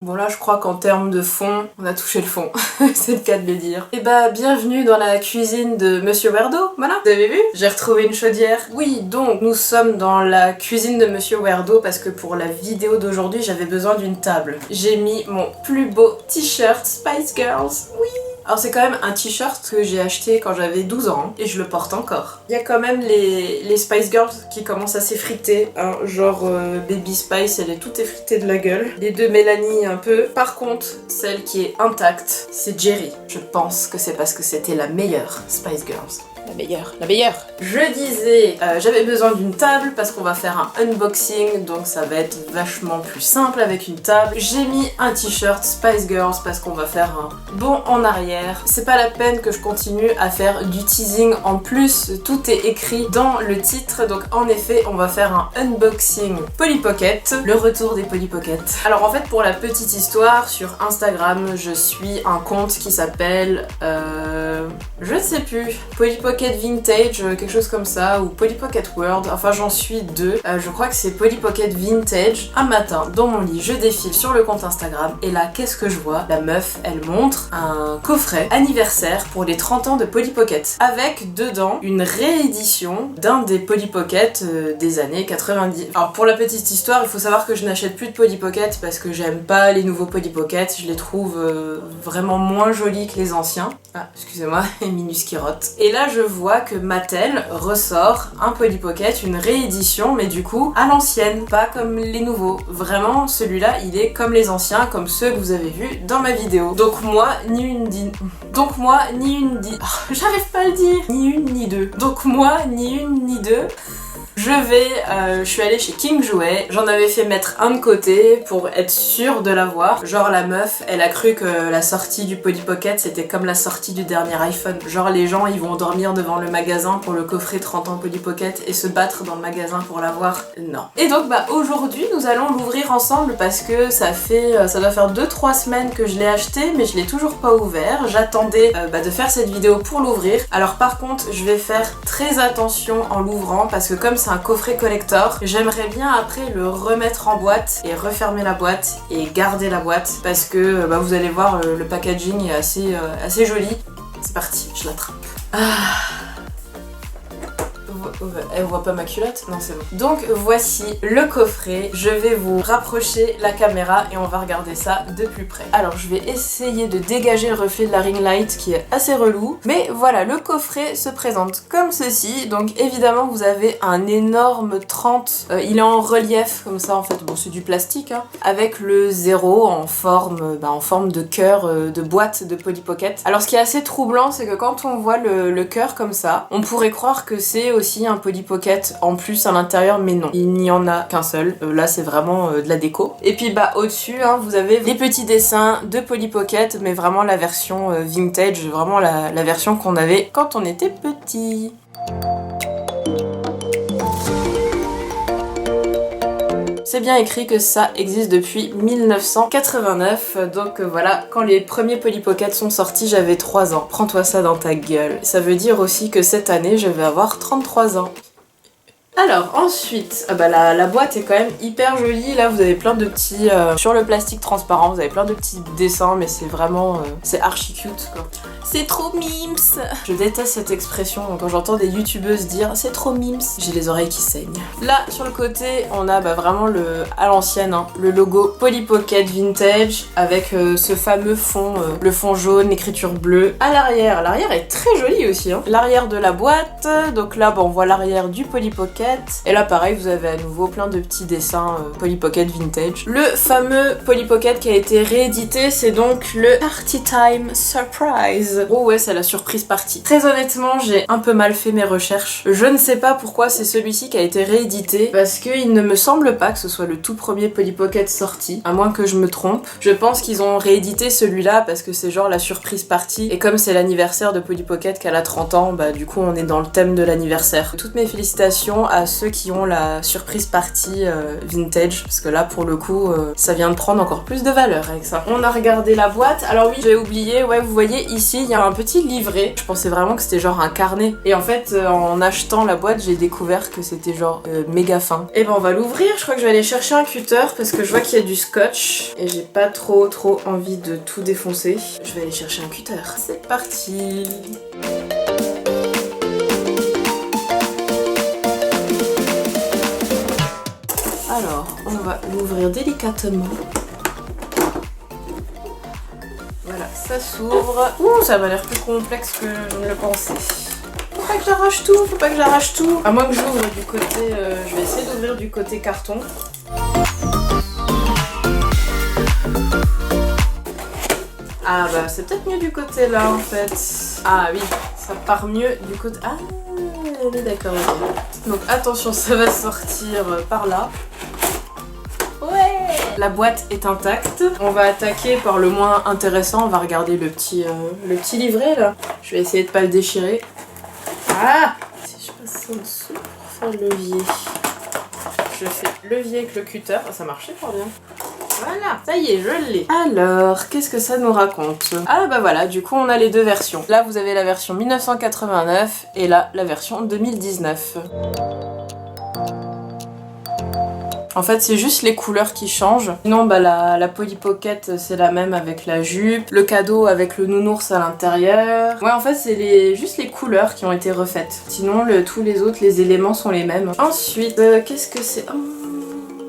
Bon là je crois qu'en termes de fond, on a touché le fond, c'est le cas de le dire. Et bah bienvenue dans la cuisine de Monsieur Werdo, voilà. Vous avez vu? J'ai retrouvé une chaudière. Oui, donc nous sommes dans la cuisine de Monsieur Werdo parce que pour la vidéo d'aujourd'hui j'avais besoin d'une table. J'ai mis mon plus beau t-shirt Spice Girls, oui. Alors c'est quand même un t-shirt que j'ai acheté quand j'avais 12 ans et je le porte encore. Il y a quand même les Spice Girls qui commencent à s'effriter, hein, genre Baby Spice, elle est toute effritée de la gueule. Les deux Mélanie un peu. Par contre, celle qui est intacte, c'est Jerry. Je pense que c'est parce que c'était la meilleure Spice Girls. La meilleure. Je disais, j'avais besoin d'une table parce qu'on va faire un unboxing, donc ça va être vachement plus simple avec une table. J'ai mis un t-shirt Spice Girls parce qu'on va faire un bond en arrière. C'est pas la peine que je continue à faire du teasing en plus, tout est écrit dans le titre, donc en effet, on va faire un unboxing Polly Pocket, le retour des Polly Pocket. Alors en fait, pour la petite histoire, sur Instagram, je suis un compte qui s'appelle, je ne sais plus, Polly Pocket Vintage, quelque chose comme ça, ou Polly Pocket World, enfin j'en suis deux. Je crois que c'est Polly Pocket Vintage. Un matin, dans mon lit, je défile sur le compte Instagram et là, qu'est-ce que je vois? La meuf, elle montre un coffret anniversaire pour les 30 ans de Polly Pocket, avec dedans une réédition d'un des Polly Pocket des années 90. Alors pour la petite histoire, il faut savoir que je n'achète plus de Polly Pocket parce que j'aime pas les nouveaux Polly Pocket, je les trouve vraiment moins jolis que les anciens. Ah, excusez-moi, Minus qui rote. Et là, je vois que Mattel ressort un Polly Pocket, une réédition, mais du coup à l'ancienne, pas comme les nouveaux. Vraiment, celui-là, il est comme les anciens, comme ceux que vous avez vus dans ma vidéo. Donc moi, ni une ni... j'arrive pas à le dire. Ni une ni deux. Donc moi, ni une ni deux. Je suis allée chez King Jouet, j'en avais fait mettre un de côté pour être sûre de l'avoir. Genre la meuf, elle a cru que la sortie du Polly Pocket c'était comme la sortie du dernier iPhone. Genre les gens ils vont dormir devant le magasin pour le coffret 30 ans Polly Pocket et se battre dans le magasin pour l'avoir. Non. Et donc bah aujourd'hui nous allons l'ouvrir ensemble parce que ça doit faire 2-3 semaines que je l'ai acheté mais je l'ai toujours pas ouvert. J'attendais de faire cette vidéo pour l'ouvrir. Alors par contre je vais faire très attention en l'ouvrant parce que comme c'est un coffret collector, j'aimerais bien après le remettre en boîte et refermer la boîte et garder la boîte parce que vous allez voir le packaging est assez joli. C'est parti, je l'attrape. Elle voit pas ma culotte? Non, c'est bon. Donc voici le coffret. Je vais vous rapprocher la caméra et on va regarder ça de plus près. Alors je vais essayer de dégager le reflet de la ring light qui est assez relou. Mais voilà, le coffret se présente comme ceci. Donc évidemment vous avez un énorme 30. Il est en relief comme ça en fait. Bon c'est du plastique hein, avec le 0 en forme de cœur de boîte de Polly Pocket. Alors ce qui est assez troublant c'est que quand on voit le cœur comme ça, on pourrait croire que c'est aussi un Polly Pocket en plus à l'intérieur, mais non, il n'y en a qu'un seul. Là c'est vraiment de la déco. Et puis au-dessus hein, vous avez les petits dessins de Polly Pocket, mais vraiment la version vintage, vraiment la version qu'on avait quand on était petit. C'est bien écrit que ça existe depuis 1989, donc voilà, quand les premiers Polly Pocket sont sortis, j'avais 3 ans. Prends-toi ça dans ta gueule. Ça veut dire aussi que cette année, je vais avoir 33 ans. Alors ensuite, la boîte est quand même hyper jolie, là vous avez plein de petits, sur le plastique transparent, vous avez plein de petits dessins, mais c'est vraiment, c'est archi cute quoi. C'est trop mimes. Je déteste cette expression quand j'entends des youtubeuses dire c'est trop mimes, j'ai les oreilles qui saignent. Là sur le côté, on a vraiment à l'ancienne, hein, le logo Polly Pocket Vintage avec ce fameux fond, le fond jaune, l'écriture bleue. À l'arrière est très jolie aussi, hein. L'arrière de la boîte, donc là on voit l'arrière du Polly Pocket. Et là pareil vous avez à nouveau plein de petits dessins Polly Pocket Vintage. Le fameux Polly Pocket qui a été réédité, c'est donc le Party Time Surprise. Oh ouais, c'est la surprise party. Très honnêtement j'ai un peu mal fait mes recherches. Je ne sais pas pourquoi c'est celui-ci qui a été réédité parce qu'il ne me semble pas que ce soit le tout premier Polly Pocket sorti, à moins que je me trompe. Je pense qu'ils ont réédité celui-là parce que c'est genre la surprise party et comme c'est l'anniversaire de Polly Pocket qu'elle a 30 ans, du coup on est dans le thème de l'anniversaire. Toutes mes félicitations à à ceux qui ont la surprise party vintage, parce que là pour le coup ça vient de prendre encore plus de valeur avec ça. On a regardé la boîte, alors oui j'ai oublié, ouais vous voyez ici il y a un petit livret, je pensais vraiment que c'était genre un carnet, et en fait en achetant la boîte j'ai découvert que c'était genre méga fin. Et ben on va l'ouvrir, je crois que je vais aller chercher un cutter parce que je vois qu'il y a du scotch et j'ai pas trop envie de tout défoncer. Je vais aller chercher un cutter. C'est parti. Alors, on va l'ouvrir délicatement. Voilà, ça s'ouvre. Ouh, ça m'a l'air plus complexe que je ne le pensais. Faut pas que j'arrache tout, faut pas que j'arrache tout. À moins que j'ouvre du côté... je vais essayer d'ouvrir du côté carton. Ah bah c'est peut-être mieux du côté là en fait. Ah oui, ça part mieux du côté... Ah oui d'accord, ok. Donc attention, ça va sortir par là. Ouais. La boîte est intacte. On va attaquer par le moins intéressant. On va regarder le petit livret là. Je vais essayer de pas le déchirer. Ah, si je passe ça en dessous pour faire le levier. Je fais levier avec le cutter. Ah, ça marchait fort bien. Voilà, ça y est, je l'ai. Alors, qu'est-ce que ça nous raconte? Ah bah voilà, du coup on a les deux versions. Là vous avez la version 1989 et là la version 2019. En fait c'est juste les couleurs qui changent. Sinon bah la Polly Pocket c'est la même avec la jupe, le cadeau avec le nounours à l'intérieur. Ouais en fait c'est juste les couleurs qui ont été refaites. Sinon tous les autres, les éléments sont les mêmes. Ensuite, qu'est-ce que c'est?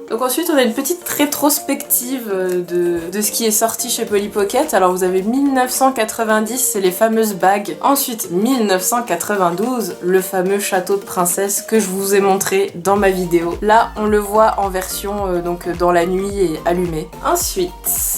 Donc ensuite on a une petite rétrospective de ce qui est sorti chez Polly Pocket. Alors vous avez 1990, c'est les fameuses bagues. Ensuite 1992, le fameux château de princesse que je vous ai montré dans ma vidéo. Là on le voit en version donc dans la nuit et allumé. Ensuite,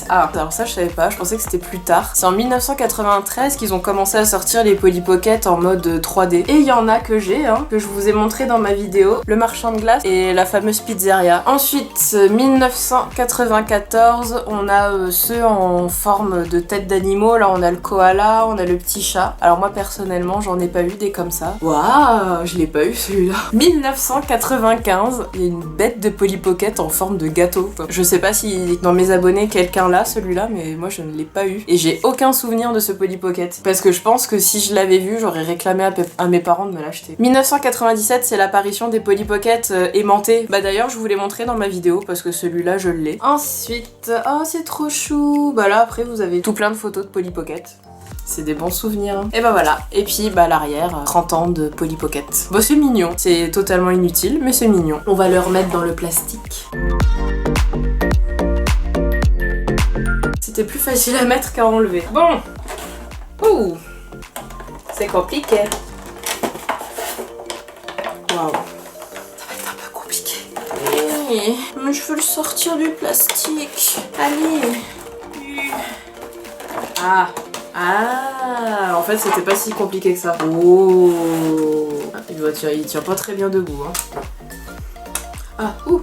ah alors ça je savais pas, je pensais que c'était plus tard. C'est en 1993 qu'ils ont commencé à sortir les Polly Pocket en mode 3D. Et il y en a que j'ai, que je vous ai montré dans ma vidéo. Le marchand de glace et la fameuse pizzeria. Ensuite 1994, on a ceux en forme de tête d'animaux. Là on a le koala, on a le petit chat. Alors moi personnellement j'en ai pas eu des comme ça. Waouh, je l'ai pas eu celui-là. 1995, il y a une bête de Polly Pocket en forme de gâteau. Je sais pas si dans mes abonnés quelqu'un l'a celui-là, mais moi je ne l'ai pas eu. Et j'ai aucun souvenir de ce Polly Pocket. Parce que je pense que si je l'avais vu, j'aurais réclamé à mes parents de me l'acheter. 1997, c'est l'apparition des Polly Pocket aimantés. Bah d'ailleurs je vous l'ai montré dans ma vidéo parce que celui-là je l'ai. Ensuite, oh c'est trop chou. Bah là après vous avez tout plein de photos de Polly Pocket. C'est des bons souvenirs. Et bah voilà. Et puis bah l'arrière, 30 ans de Polly Pocket. Bon c'est mignon. C'est totalement inutile mais c'est mignon. On va le remettre dans le plastique. C'était plus facile à mettre qu'à enlever. Bon. Ouh. C'est compliqué. Waouh. Mais je veux le sortir du plastique. Allez. Ah. Ah. En fait, c'était pas si compliqué que ça. Oh. Il tient pas très bien debout. Ah. Ouh.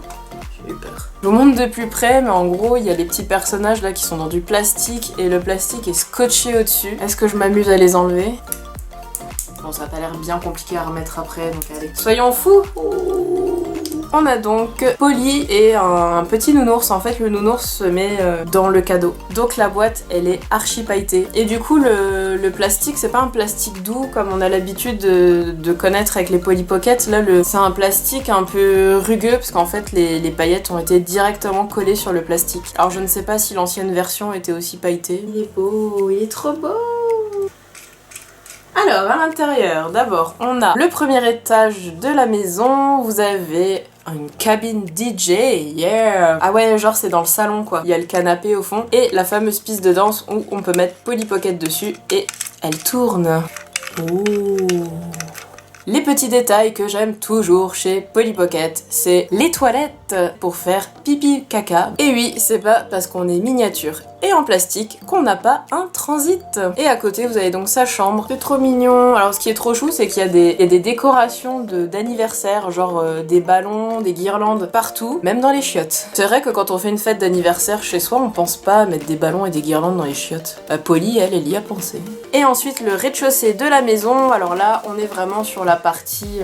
J'ai eu peur. Je vous montre de plus près, mais en gros, il y a les petits personnages là qui sont dans du plastique et le plastique est scotché au-dessus. Est-ce que je m'amuse à les enlever? Bon, ça a pas l'air bien compliqué à remettre après, donc allez. Soyons fous. On a donc Polly et un petit nounours. En fait, le nounours se met dans le cadeau. Donc la boîte, elle est archi pailletée. Et du coup, le plastique, c'est pas un plastique doux comme on a l'habitude de connaître avec les Polly Pocket. Là, c'est un plastique un peu rugueux parce qu'en fait, les paillettes ont été directement collées sur le plastique. Alors, je ne sais pas si l'ancienne version était aussi pailletée. Il est beau, il est trop beau. Alors, à l'intérieur, d'abord, on a le premier étage de la maison. Vous avez une cabine DJ, yeah! Ah ouais, genre c'est dans le salon quoi. Il y a le canapé au fond et la fameuse piste de danse où on peut mettre Polly Pocket dessus et elle tourne. Ouh. Les petits détails que j'aime toujours chez Polly Pocket, c'est les toilettes pour faire pipi caca. Et oui, c'est pas parce qu'on est miniature et en plastique qu'on n'a pas un transit. Et à côté, vous avez donc sa chambre. C'est trop mignon. Alors ce qui est trop chou, c'est qu'il y a des décorations d'anniversaire, genre des ballons, des guirlandes partout, même dans les chiottes. C'est vrai que quand on fait une fête d'anniversaire chez soi, on pense pas à mettre des ballons et des guirlandes dans les chiottes. Polly, elle y a pensé. Et ensuite, le rez-de-chaussée de la maison. Alors là, on est vraiment sur la partie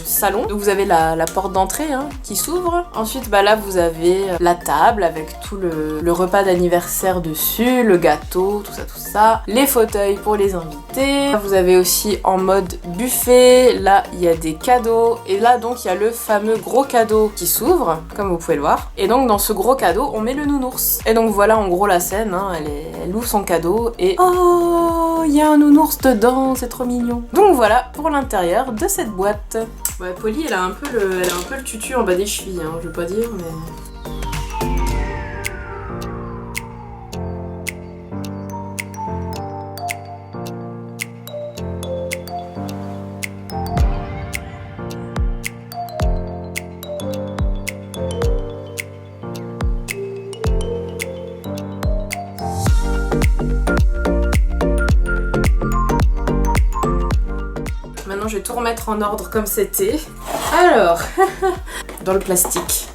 salon. Donc vous avez la porte d'entrée hein, qui s'ouvre. Ensuite bah là vous avez la table avec tout le repas d'anniversaire dessus, le gâteau, tout ça. Les fauteuils pour les invités. Vous avez aussi en mode buffet, là il y a des cadeaux. Et là donc il y a le fameux gros cadeau qui s'ouvre, comme vous pouvez le voir. Et donc dans ce gros cadeau on met le nounours. Et donc voilà en gros la scène, hein, elle ouvre son cadeau et oh il y a un nounours dedans, c'est trop mignon. Donc voilà pour l'intérieur de cette boîte. Ouais, Polly elle a un peu le tutu en bas des chevilles, hein, je veux pas dire mais... Maintenant je vais tout remettre en ordre comme c'était. Alors, dans le plastique.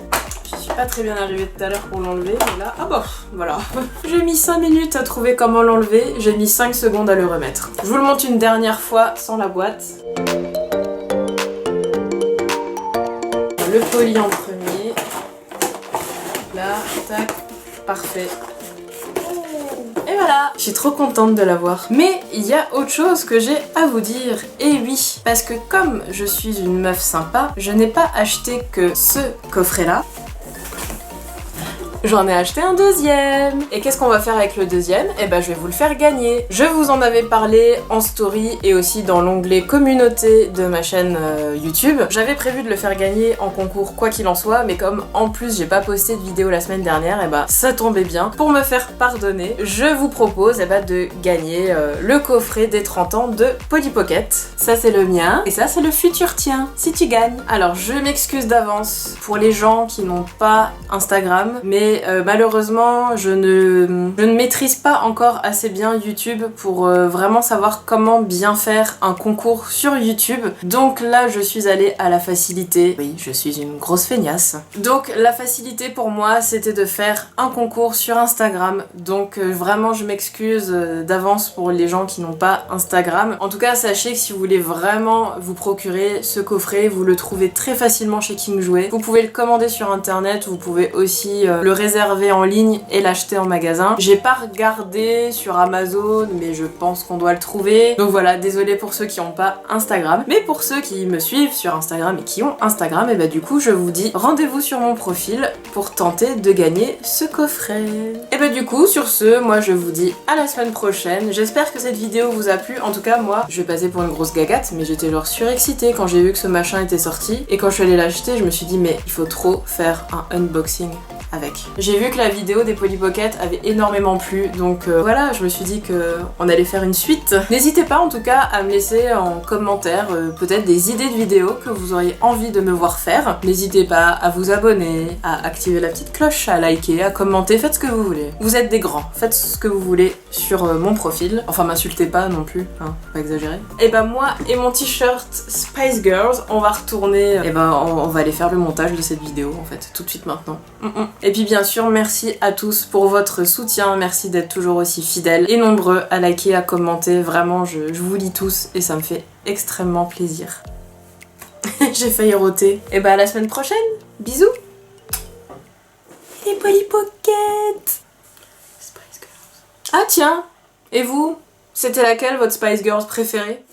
Je suis pas très bien arrivée tout à l'heure pour l'enlever, mais là, ah bah, voilà. J'ai mis 5 minutes à trouver comment l'enlever, j'ai mis 5 secondes à le remettre. Je vous le montre une dernière fois sans la boîte. Le poli en premier. Là, tac, parfait. Et voilà, je suis trop contente de l'avoir. Mais il y a autre chose que j'ai à vous dire. Et oui, parce que comme je suis une meuf sympa, je n'ai pas acheté que ce coffret-là. J'en ai acheté un deuxième. Et qu'est-ce qu'on va faire avec le deuxième? Eh ben je vais vous le faire gagner. Je vous en avais parlé en story et aussi dans l'onglet communauté de ma chaîne YouTube. J'avais prévu de le faire gagner en concours quoi qu'il en soit, mais comme en plus j'ai pas posté de vidéo la semaine dernière, eh ben ça tombait bien. Pour me faire pardonner, je vous propose eh ben, de gagner le coffret des 30 ans de Polly Pocket. Ça c'est le mien et ça c'est le futur tien, si tu gagnes. Alors je m'excuse d'avance pour les gens qui n'ont pas Instagram, mais malheureusement je ne maîtrise pas encore assez bien YouTube pour vraiment savoir comment bien faire un concours sur YouTube. Donc là je suis allée à la facilité. Oui, je suis une grosse feignasse. Donc la facilité pour moi c'était de faire un concours sur Instagram. Donc vraiment je m'excuse d'avance pour les gens qui n'ont pas Instagram. En tout cas sachez que si vous voulez vraiment vous procurer ce coffret, vous le trouvez très facilement chez King Jouet. Vous pouvez le commander sur internet, vous pouvez aussi le réserver en ligne et l'acheter en magasin. J'ai pas regardé sur Amazon, mais je pense qu'on doit le trouver. Donc voilà, désolée pour ceux qui n'ont pas Instagram. Mais pour ceux qui me suivent sur Instagram et qui ont Instagram, et bah du coup je vous dis rendez-vous sur mon profil pour tenter de gagner ce coffret. Et bah du coup sur ce, moi je vous dis à la semaine prochaine. J'espère que cette vidéo vous a plu. En tout cas moi, je vais passer pour une grosse gagate, mais j'étais genre surexcitée quand j'ai vu que ce machin était sorti. Et quand je suis allée l'acheter, je me suis dit mais il faut trop faire un unboxing avec. J'ai vu que la vidéo des Polly Pocket avait énormément plu, donc voilà, je me suis dit qu'on allait faire une suite. N'hésitez pas en tout cas à me laisser en commentaire peut-être des idées de vidéos que vous auriez envie de me voir faire. N'hésitez pas à vous abonner, à activer la petite cloche, à liker, à commenter, faites ce que vous voulez. Vous êtes des grands, faites ce que vous voulez sur mon profil. Enfin m'insultez pas non plus, hein, pas exagérer. Et bah moi et mon t-shirt Spice Girls, on va retourner, et ben on va aller faire le montage de cette vidéo en fait, tout de suite maintenant. Et puis bien sûr, merci à tous pour votre soutien, merci d'être toujours aussi fidèles et nombreux à liker, à commenter, vraiment je vous lis tous et ça me fait extrêmement plaisir. J'ai failli roter. Et bah à la semaine prochaine, bisous. Les Polly Pocket. Spice Girls. Ah tiens, et vous, c'était laquelle votre Spice Girls préférée?